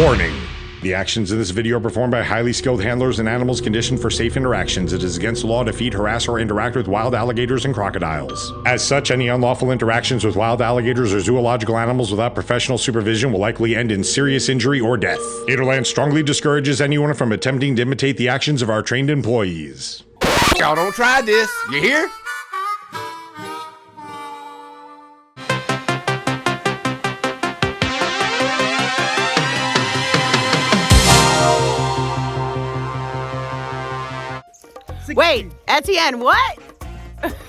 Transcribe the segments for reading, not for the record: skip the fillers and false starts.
Warning. The actions in this video are performed by highly skilled handlers and animals conditioned for safe interactions. It is against the law to feed, harass, or interact with wild alligators and crocodiles. As such, any unlawful interactions with wild alligators or zoological animals without professional supervision will likely end in serious injury or death. Gatorland strongly discourages anyone from attempting to imitate the actions of our trained employees. Y'all don't try this, you hear? Wait, Etienne, what?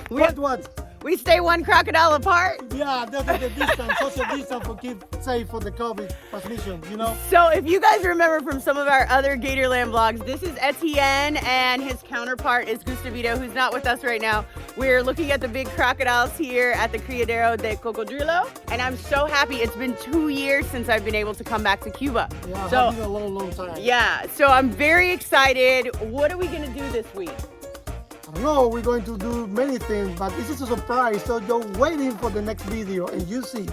What? We stay one crocodile apart? Yeah, that's the distance, social distance for keep safe for the COVID transmission, you know? So if you guys remember from some of our other Gatorland vlogs, this is Etienne and his counterpart is Gustavito, who's not with us right now. We're looking at the big crocodiles here at the Criadero de Cocodrilo, and I'm so happy. It's been 2 years since I've been able to come back to Cuba. Yeah, so, it's been a long time. Yeah, so I'm very excited. What are we gonna do this week? I don't know, we're going to do many things, but this is a surprise, so you're waiting for the next video and you see.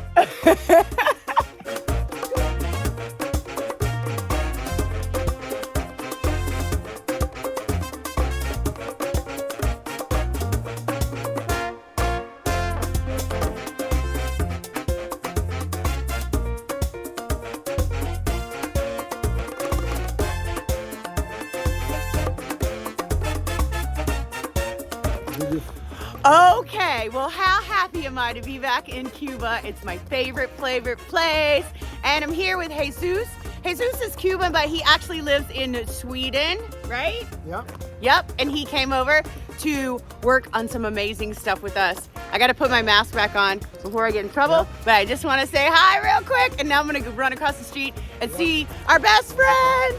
Okay, well, how happy am I to be back in Cuba? It's my favorite place. And I'm here with Jesus. Jesus is Cuban, but he actually lives in Sweden, right? Yeah. Yep, and he came over to work on some amazing stuff with us. I gotta put my mask back on before I get in trouble, but I just wanna say hi real quick, and now I'm gonna run across the street and see our best friends.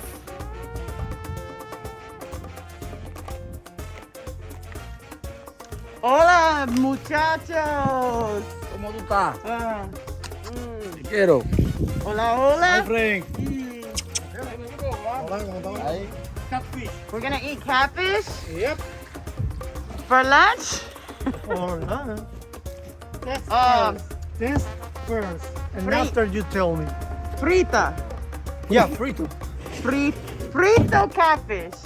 Hola, muchachos. ¿Cómo tú estás? Te quiero. Hola, hola. Hi, friend. We're gonna eat catfish Yep. for lunch. For lunch. That's Oh. first. This first. And Free. after you tell me. Frita. Yeah, frito. Frito catfish.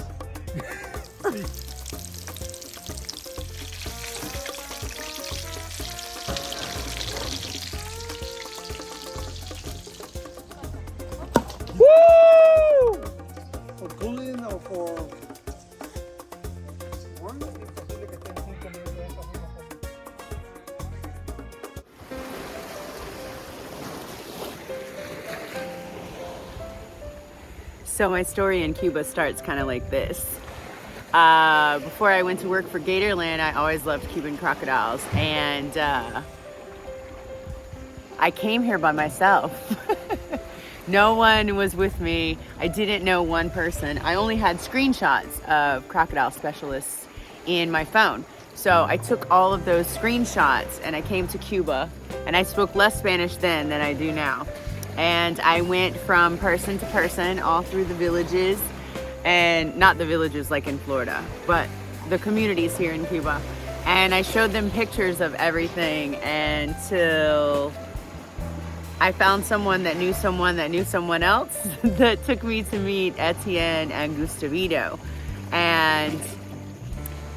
Woo! For cooling or for warm? So my story in Cuba starts kind of like this. Before I went to work for Gatorland, I always loved Cuban crocodiles, and I came here by myself. No one was with me. I didn't know one person. I only had screenshots of crocodile specialists in my phone. So I took all of those screenshots and I came to Cuba, and I spoke less Spanish then than I do now. And I went from person to person all through the villages, and not the villages like in Florida, but the communities here in Cuba. And I showed them pictures of everything until I found someone that knew someone that knew someone else that took me to meet Etienne and Gustavito. And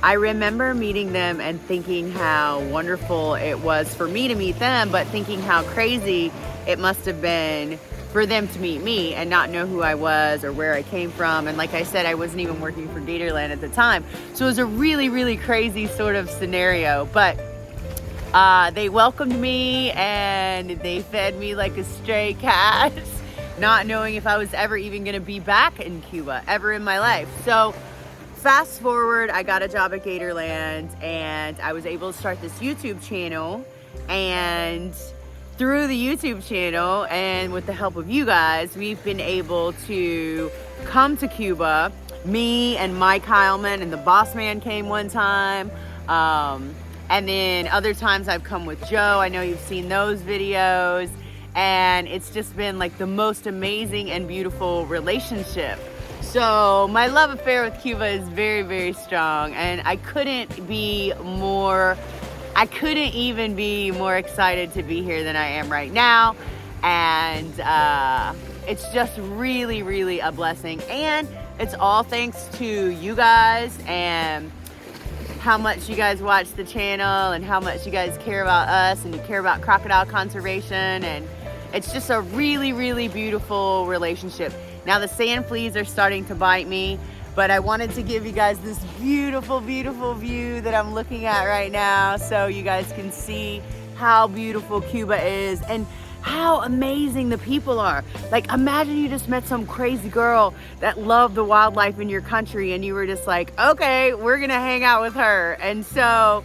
I remember meeting them and thinking how wonderful it was for me to meet them, but thinking how crazy it must have been for them to meet me and not know who I was or where I came from. And like I said, I wasn't even working for Gatorland at the time. So it was a really, really crazy sort of scenario. But they welcomed me and they fed me like a stray cat, not knowing if I was ever even gonna be back in Cuba, ever in my life. So fast forward, I got a job at Gatorland and I was able to start this YouTube channel. And through the YouTube channel and with the help of you guys, we've been able to come to Cuba. Me and Mike Heilman and the boss man came one time. And then other times I've come with Joe. I know you've seen those videos. And it's just been like the most amazing and beautiful relationship. So my love affair with Cuba is very, very strong. And I couldn't even be more excited to be here than I am right now. And it's just really, really a blessing. And it's all thanks to you guys and how much you guys watch the channel and how much you guys care about us and you care about crocodile conservation. And it's just a really, really beautiful relationship. Now the sand fleas are starting to bite me, but I wanted to give you guys this beautiful, beautiful view that I'm looking at right now so you guys can see how beautiful Cuba is and how amazing the people are. Like, imagine you just met some crazy girl that loved the wildlife in your country and you were just like, okay, we're gonna hang out with her. And so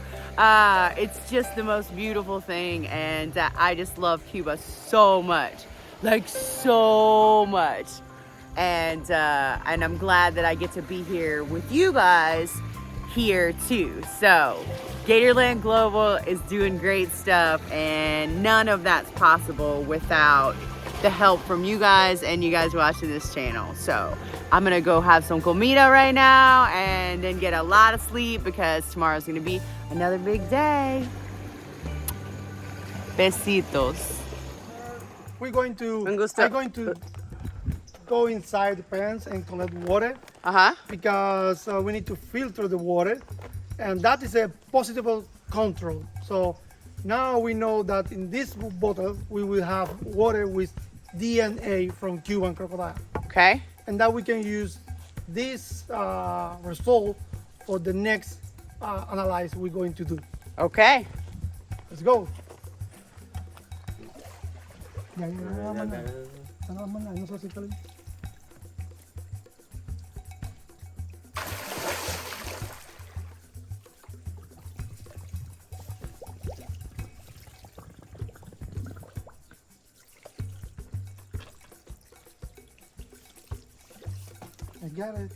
it's just the most beautiful thing, and I just love Cuba so much, like so much. And I'm glad that I get to be here with you guys here too. So Gatorland Global is doing great stuff, and none of that's possible without the help from you guys and you guys watching this channel. So I'm gonna go have some comida right now and then get a lot of sleep because tomorrow's gonna be another big day. Besitos. I'm going to go inside the pens and collect water because we need to filter the water, and that is a possible control. So now we know that in this bottle we will have water with DNA from Cuban crocodile. Okay. And that we can use this result for the next analysis we're going to do. Okay. Let's go. I got it.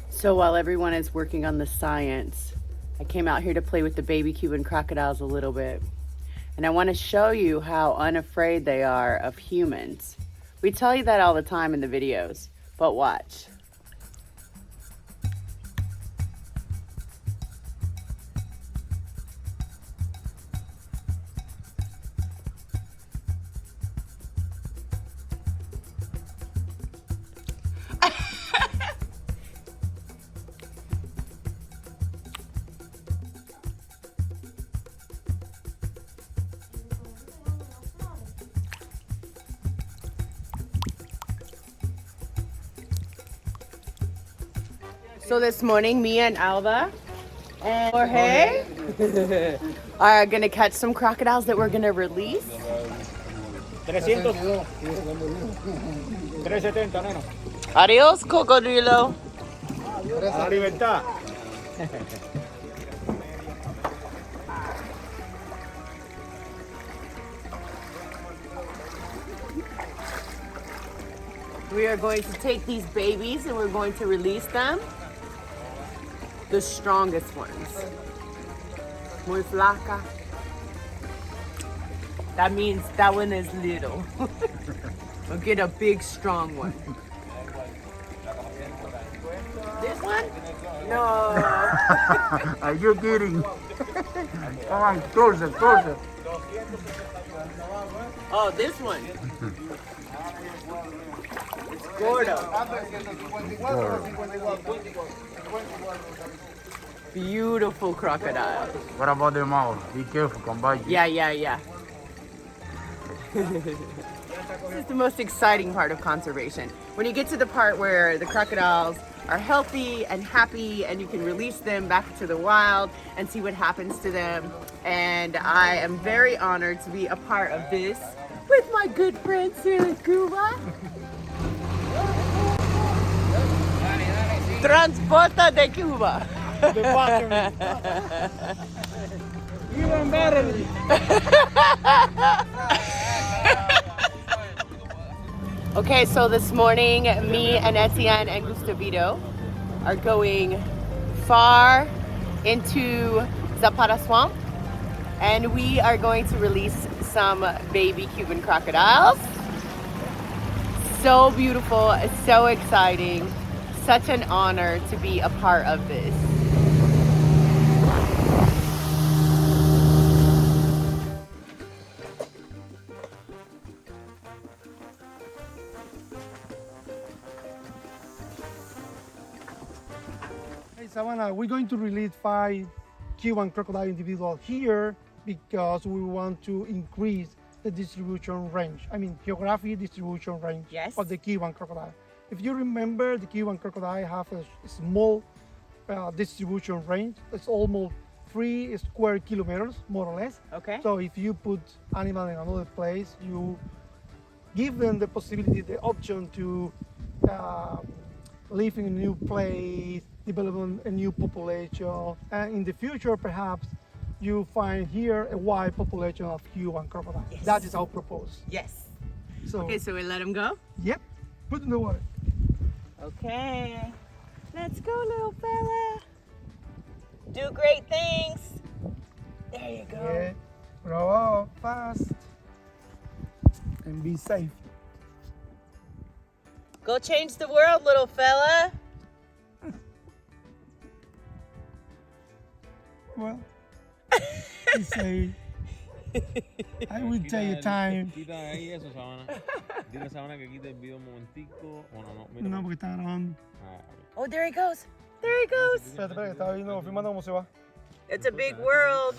So while everyone is working on the science, I came out here to play with the baby Cuban crocodiles a little bit. And I want to show you how unafraid they are of humans. We tell you that all the time in the videos, but watch. So this morning, me and Alva and Jorge are gonna catch some crocodiles that we're gonna release. 300. 370, neno. Adios, cocodrilo. A la libertad. We are going to take these babies and we're going to release them. The strongest ones. Muy flaca. That means that one is little. We'll get a big, strong one. This one? No. Are you kidding? Come on, closer, closer. Oh, this one. It's Gordo. Beautiful crocodile. What about the mouth? Be careful, come by you. Yeah. This is the most exciting part of conservation. When you get to the part where the crocodiles are healthy and happy and you can release them back to the wild and see what happens to them. And I am very honored to be a part of this with my good friends here in Cuba. Transporta de Cuba. Even better. Okay, so this morning, me and Etienne and Gustavito are going far into Zapata Swamp, and we are going to release some baby Cuban crocodiles. So beautiful, so exciting, such an honor to be a part of this. Savannah, we're going to release 5 Cuban crocodile individuals here because we want to increase the distribution range. I mean, geographic distribution range Yes. of the Cuban crocodile. If you remember, the Cuban crocodile have a small distribution range. It's almost 3 square kilometers, more or less. Okay. So if you put animal in another place, you give them the possibility, the option to live in a new place, develop a new population, and in the future, perhaps, you find here a wide population of Cuban crocodiles. Yes. That is our proposal. Yes. So, Okay, so we let him go? yep, put in the water. Okay. Let's go, little fella. Do great things. There you go. Yeah, grow up fast and be safe. Go change the world, little fella. Well, you say, I will take your time. Quita ahí eso, Savannah. Dile a Savannah que quite el video un momentico. O no, mira. No, porque está grabando. Ah, ok. Oh, there he goes. There he goes. Espérate, espérate, estaba viendo, filmando cómo se va. It's a big world.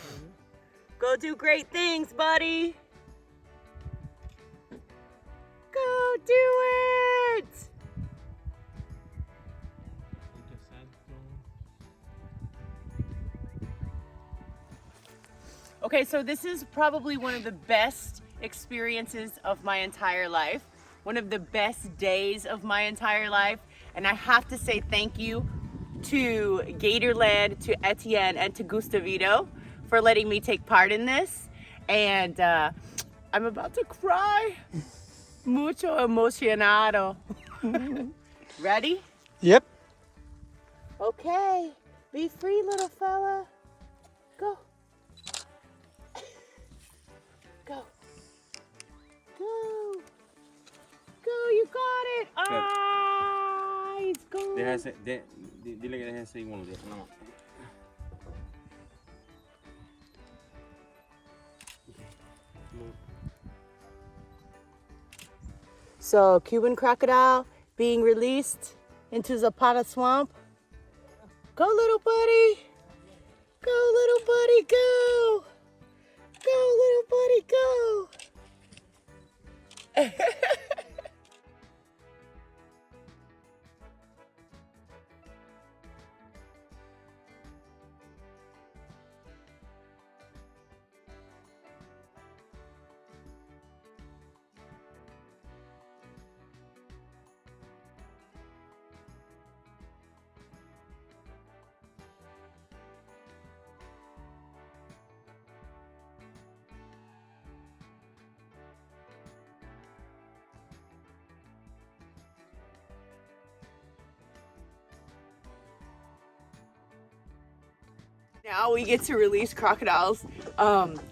Go do great things, buddy. Go do it. Okay, so this is probably one of the best experiences of my entire life. One of the best days of my entire life. And I have to say thank you to Gatorland, to Etienne, and to Gustavito for letting me take part in this. And I'm about to cry. Mucho emocionado. Ready? Yep. Okay. Be free, little fella. Go. Go. Go. Go, you got it. Ah, he's gone. Deja ese, dile que deje ese igual. No. So, Cuban crocodile being released into Zapata swamp. Go, little buddy. Go, little buddy, go. Go, little buddy, go. Now we get to release crocodiles,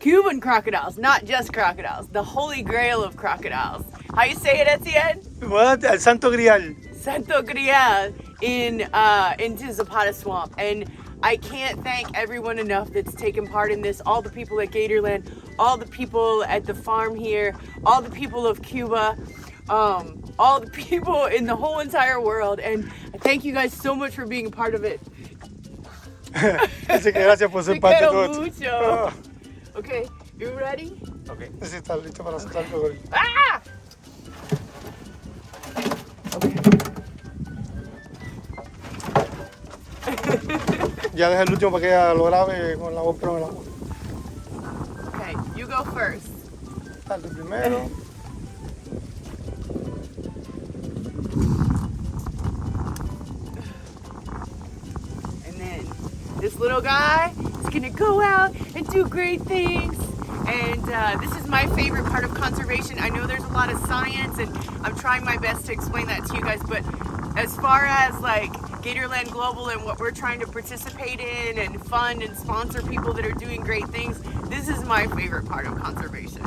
Cuban crocodiles, not just crocodiles, the holy grail of crocodiles. How you say it, Etienne? What? El Santo Grial. Santo Grial into Zapata Swamp. And I can't thank everyone enough that's taken part in this. All the people at Gatorland, all the people at the farm here, all the people of Cuba, all the people in the whole entire world. And I thank you guys so much for being a part of it. Así que gracias por ser Te parte de quiero todo esto. mucho. Okay, you ready? Ok. Sí, está listo para soltar el cocodrilo. Ah! Ya deja el último para que ella lo grabe con la GoPro en el agua. Okay, you go first. Dale primero. And then this little guy is gonna go out and do great things. And this is my favorite part of conservation. I know there's a lot of science and I'm trying my best to explain that to you guys, but as far as like Gatorland Global and what we're trying to participate in and fund and sponsor people that are doing great things, this is my favorite part of conservation.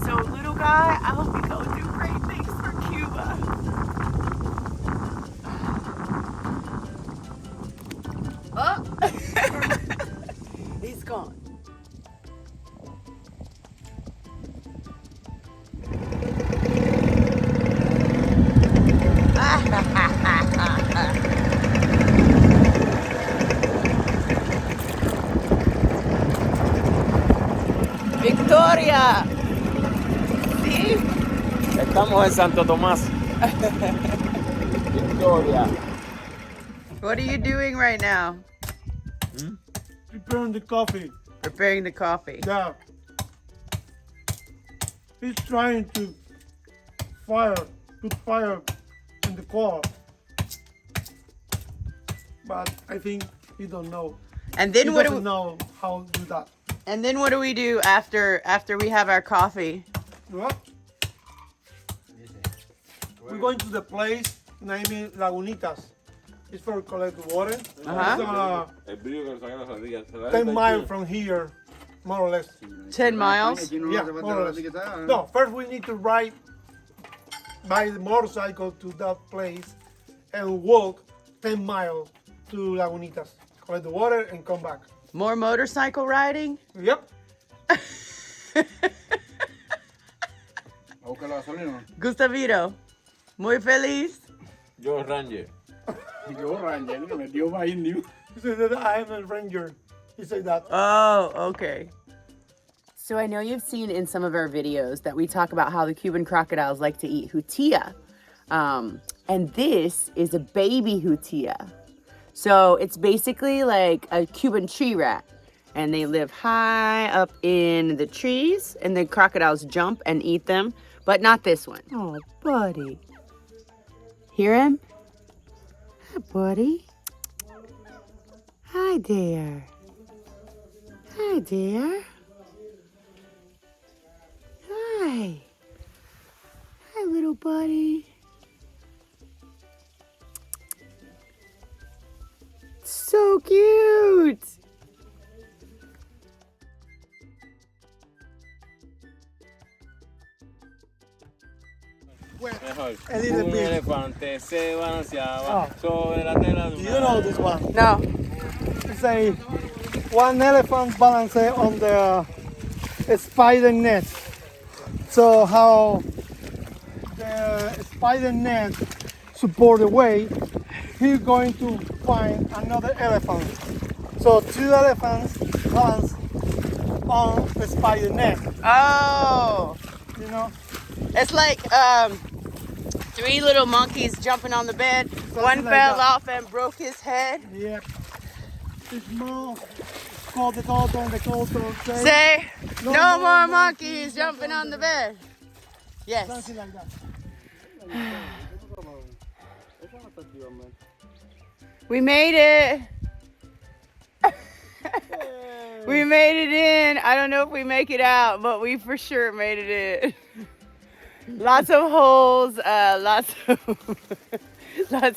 So little guy, I hope you go do great things for Cuba. Oh, he's gone. Victoria. See? Estamos en Santo Tomás. Victoria. What are you doing right now? Preparing the coffee. Preparing the coffee. Yeah. He's trying to put fire in the car. But I think he don't know. And then He what do doesn't we, know how to do that. and then what do we do after we have our coffee? What? We're going to the place named Lagunitas. It's for collect water. Uh-huh. It's 10 miles from here, more or less. 10 miles? Yeah, more or less. No, first we need to ride by the motorcycle to that place and walk 10 miles to Lagunitas. Collect the water and come back. More motorcycle riding? Yep. Gustavito, muy feliz. Yo Ranger. He said that I am a ranger. He said that. Oh, okay. So I know you've seen in some of our videos that we talk about how the Cuban crocodiles like to eat hutia. And this is a baby hutia. So it's basically like a Cuban tree rat. And they live high up in the trees, and the crocodiles jump and eat them, but not this one. Oh, buddy. Hear him? Hi, buddy. Hi there. Hi there. Hi. Hi, little buddy. So cute. Mejor. A little Un bit. elefante se balanceaba sobre la tela de You know this one. No. It's a one elephant balance on the spider net. So how the spider net support the weight, he's going to find another elephant. So two elephants balance on the spider net. Oh. You know? It's like three little monkeys jumping on the bed. One like fell that. off and broke his head. Yep. It's more called the cotton, Say, no more monkeys jumping on the bed. Yes. something like that. We made it. We made it in. I don't know if we make it out, but we for sure made it in. Lots of holes, lots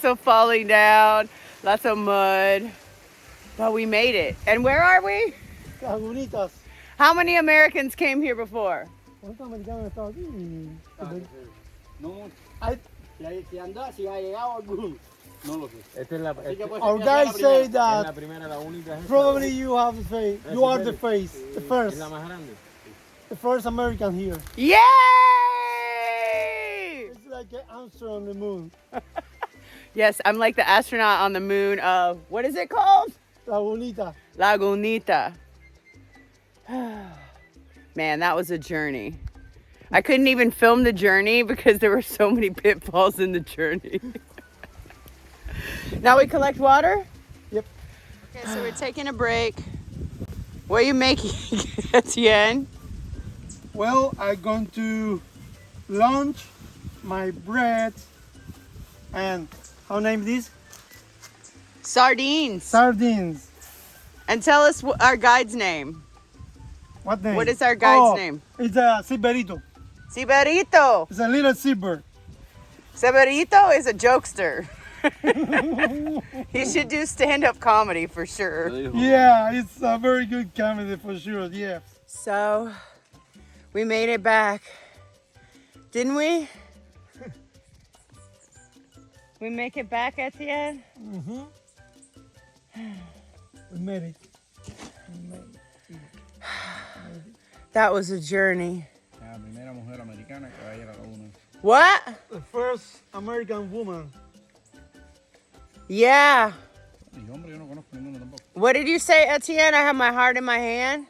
of falling down, lots of mud. But we made it. And where are we? Lagunitas. How many Americans came here before? ¿Cuántos americanos han estado aquí? Our guys say that probably you have the face. You are the face, the first American here. Yay! It's like an answer on the moon. Yes, I'm like the astronaut on the moon of, what is it called? Lagunita. Lagunita. Man, that was a journey. I couldn't even film the journey because there were so many pitfalls in the journey. Now we collect water? Yep. Okay, so we're taking a break. What are you making, Etienne? Well, I'm going to launch my bread and how name this? Sardines. Sardines. And tell us our guide's name. What name? What is our guide's name? It's a Siberito. Siberito. It's a little seabird. Siberito is a jokester. He should do stand-up comedy for sure. Yeah, it's a very good comedy for sure, yeah. So, we made it back. Didn't we? We make it back, Etienne? Mm-hmm. We made it. That was a journey. What? The first American woman. Yeah. What did you say, Etienne? I have my heart in my hand?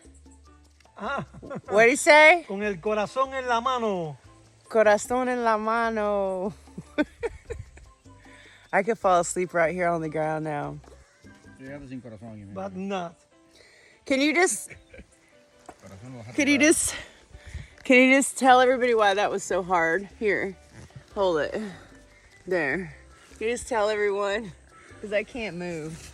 What do you say? Con el corazón en la mano. Corazón en la mano. I could fall asleep right here on the ground now. But not. Can you just tell everybody why that was so hard? Here, hold it. There. Can you just tell everyone? Because I can't move.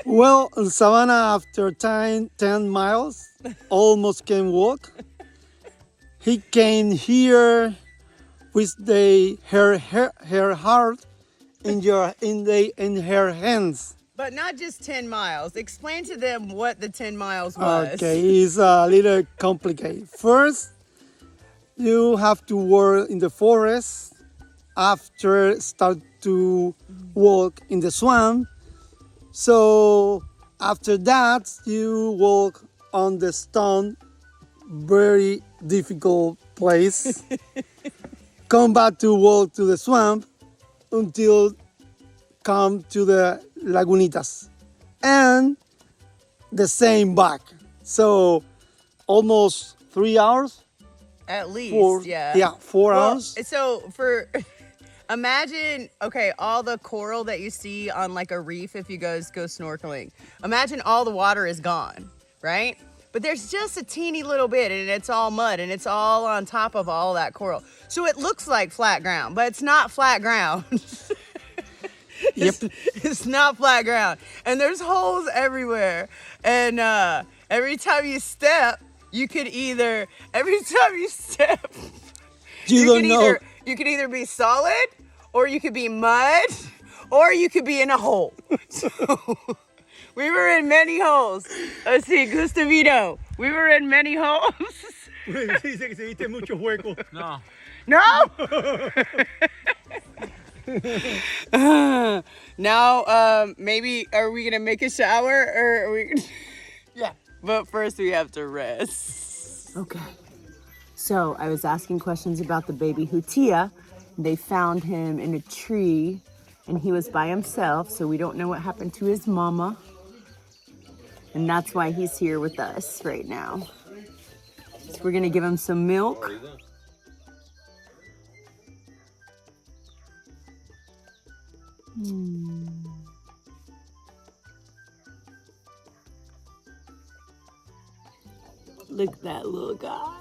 Well, in Savannah, after 10 miles, almost can walk. He came here with her heart in her hands. But not just 10 miles. Explain to them what the 10 miles was. Okay, it's a little complicated. First, you have to walk in the forest. After start to walk in the swamp. So after that, you walk on the stone, very difficult place. Come back to walk to the swamp until come to the lagunitas, and the same back. So almost 3 hours. At least, 4 hours. So for imagine, okay, all the coral that you see on like a reef if you go snorkeling. Imagine all the water is gone, right? But there's just a teeny little bit and it's all mud and it's all on top of all that coral. So it looks like flat ground, but it's not flat ground. It's not flat ground. And there's holes everywhere. And every time you step, you could either, you could either be solid, or you could be mud, or you could be in a hole. So, we were in many holes. Let's see, Gustavito. We were in many holes. Dice que se viste muchos huecos. No. No? Now, maybe, are we going to make a shower, or are we... Yeah. But first we have to rest. Okay. So I was asking questions about the baby Hutia. They found him in a tree and he was by himself, so we don't know what happened to his mama. And that's why he's here with us right now. So we're gonna give him some milk. Look at that little guy.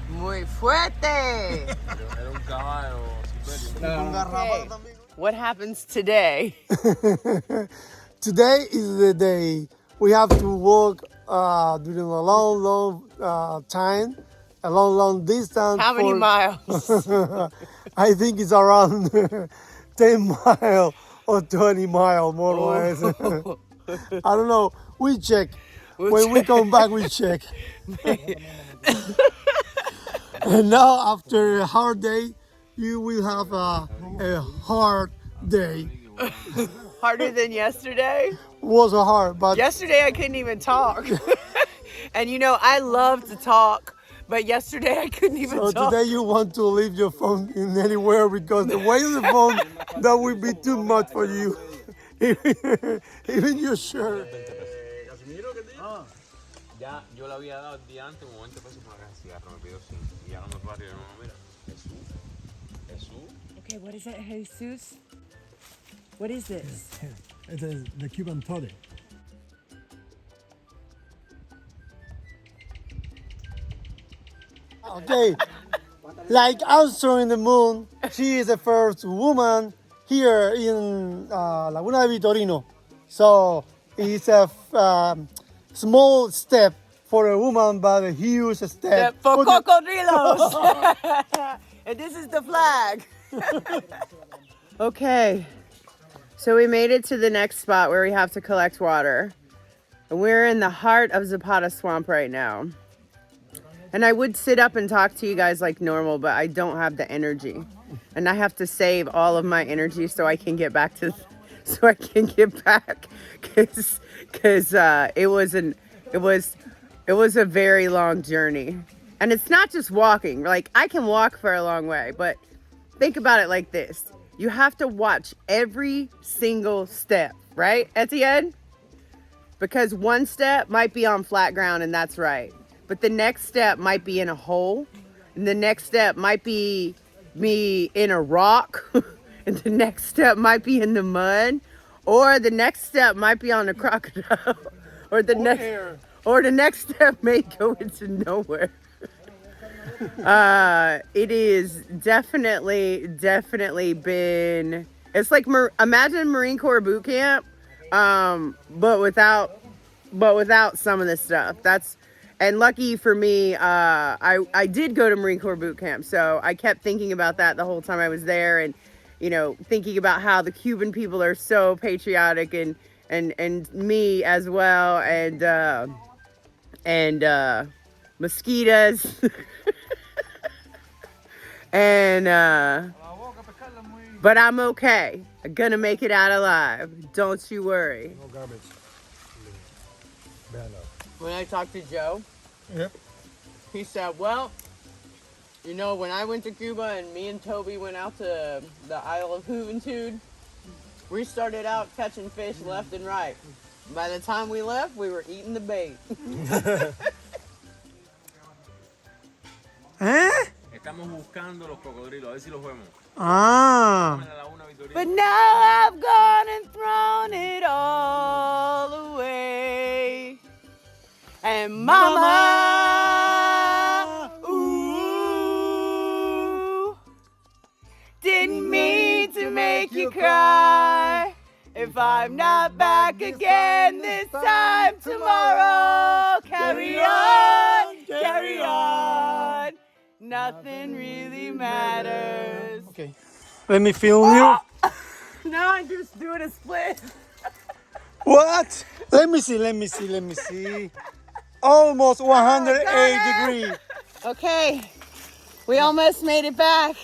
Muy fuerte. Era un caballo superior. What happens today? Today is the day we have to walk during a long time, a long distance. How many miles? I think it's around 10 miles or 20 miles, more or less. I don't know. We check. When we come back, we check. And now, after a hard day, you will have a hard day. Harder than yesterday? Was hard, but yesterday I couldn't even talk. And you know, I love to talk, but yesterday I couldn't even talk. So today you want to leave your phone in anywhere because the weight of the phone, that will be too much for you. Even your shirt. Ya, yo le había dado el día antes, un momento para fumar el cigarro, me pidió 5. Y ya no me paro, no, mira, Jesús. Okay, what is it, Jesus? What is this? It is the Cuban toddy. Okay, like Armstrong in the moon, she is the first woman here in Laguna de Vitorino. So it's a small step for a woman, but a huge step for cocodrilos. And this is the flag. Okay, so we made it to the next spot where we have to collect water. And we're in the heart of Zapata Swamp right now. And I would sit up and talk to you guys like normal, but I don't have the energy. And I have to save all of my energy so I can get back to so I can get back, because it was a very long journey. And it's not just walking. Like, I can walk for a long way, but think about it like this. You have to watch every single step, right, Etienne? Because one step might be on flat ground, and that's right. But the next step might be in a hole, and the next step might be me in a rock, and the next step might be in the mud, or the next step might be on a crocodile, or the next step may go into nowhere. It is definitely been, it's like, imagine Marine Corps boot camp, but without some of this stuff. And lucky for me, I did go to Marine Corps boot camp, so I kept thinking about that the whole time I was there, and, you know, thinking about how the Cuban people are so patriotic, and me as well, and mosquitoes. But I'm okay. I'm gonna make it out alive. Don't you worry. No garbage. When I talked to Joe, Yep. he said, well, you know, when I went to Cuba and me and Toby went out to the Isle of Juventud, we started out catching fish left and right. By the time we left, we were eating the bait. Estamos buscando los cocodrilos, a ver si los vemos. Ah. But now I've gone and thrown it all away. And Mama, ooh, didn't mean to make you cry. If I'm not back again this time tomorrow, carry on, carry on. Nothing really matters. Okay. Let me film you. Now I'm just doing a split. What? Let me see. Almost 108 degrees. Okay, we almost made it back.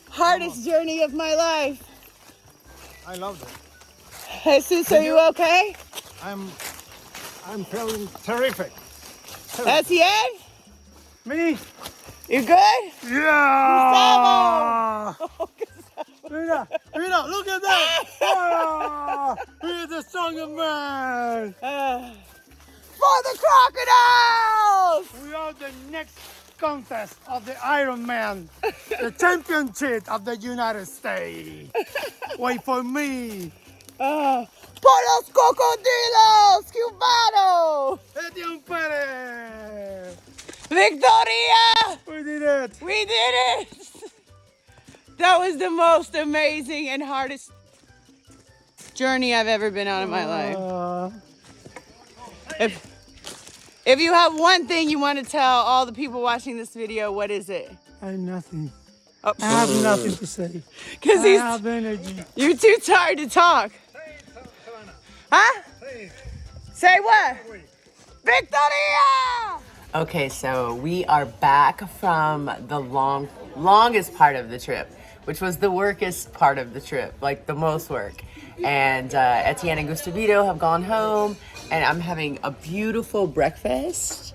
Hardest journey of my life. I love that. Jesus, are you okay? I'm feeling terrific. Etienne, Me? you good? Yeah! Mira, look at that! Oh, he's the stronger man! For the crocodiles! We are the next contest of the Iron Man, the championship of the United States. Wait for me. Por los cocodrilos cubanos! Etienne Perez! Victoria! We did it! We did it! That was the most amazing and hardest journey I've ever been on in my life. If you have one thing you want to tell all the people watching this video, what is it? I have nothing. Oh. I have nothing to say. Because I have energy. you're too tired to talk. Huh? Say what? Victoria! Okay, so we are back from the longest part of the trip, which was the workest part of the trip, like the most work. And Etienne and Gustavito have gone home, and I'm having a beautiful breakfast.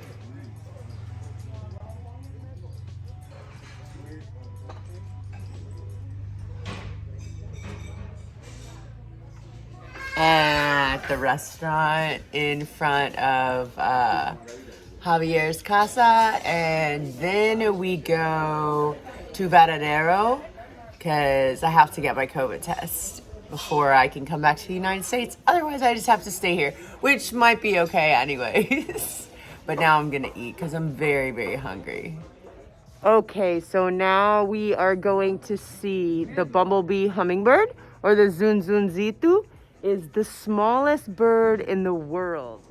At the restaurant in front of Javier's casa, and then we go to Varadero because I have to get my COVID test before I can come back to the United States. Otherwise, I just have to stay here, which might be okay anyways. But now I'm gonna eat because I'm very, very hungry. Okay, so now we are going to see the bumblebee hummingbird, or the zunzunzitu. Is the smallest bird in the world.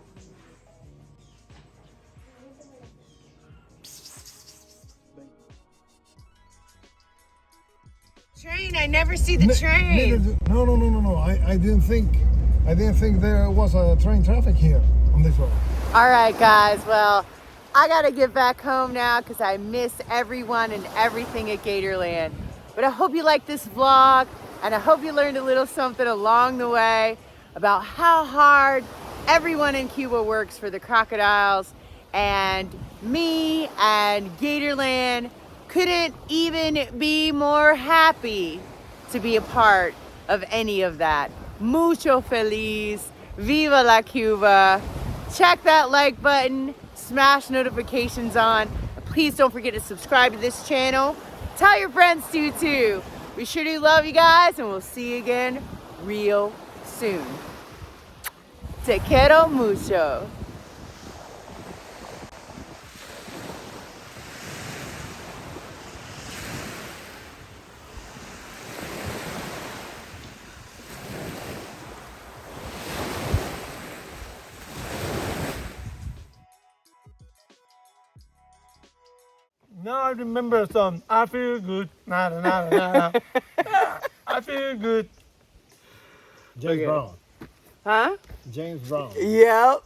Train, I never see the train. No. I didn't think there was a train traffic here on this road. All right, guys. Well, I gotta get back home now because I miss everyone and everything at Gatorland. But I hope you like this vlog. And I hope you learned a little something along the way about how hard everyone in Cuba works for the crocodiles. And me and Gatorland couldn't even be more happy to be a part of any of that. Mucho feliz. Viva la Cuba. Check that like button. Smash notifications on. Please don't forget to subscribe to this channel. Tell your friends to too. We sure do love you guys, and we'll see you again real soon. Te quiero mucho. Now I remember some. I feel good. Nada, nada, nada. I feel good. James Brown. Huh? James Brown. Yep.